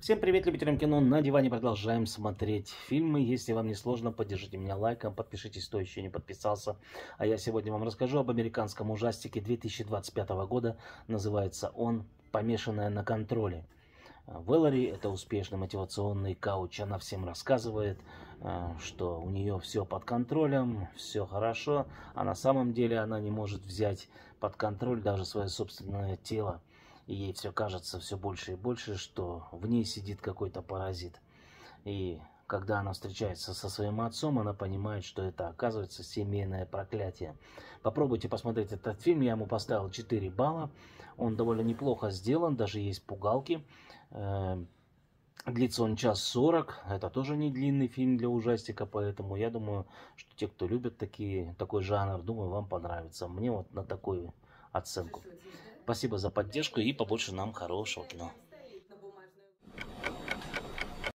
Всем привет, любителям кино. На диване продолжаем смотреть фильмы. Если вам не сложно, поддержите меня лайком, подпишитесь, кто еще не подписался. А я сегодня вам расскажу об американском ужастике 2025 года. Называется он «Помешанная на контроле». Вэллори — это успешный мотивационный коуч. Она всем рассказывает, что у нее все под контролем, все хорошо, а на самом деле она не может взять под контроль даже свое собственное тело. И ей все кажется все больше и больше, что в ней сидит какой-то паразит. И когда она встречается со своим отцом, она понимает, что это, оказывается, семейное проклятие. Попробуйте посмотреть этот фильм. Я ему поставил 4 балла. Он довольно неплохо сделан, даже есть пугалки. Длится он 1:40. Это тоже не длинный фильм для ужастика, поэтому я думаю, что те, кто любят такой жанр, думаю, вам понравится. Мне вот на такую оценку. Спасибо за поддержку и побольше нам хорошего кино.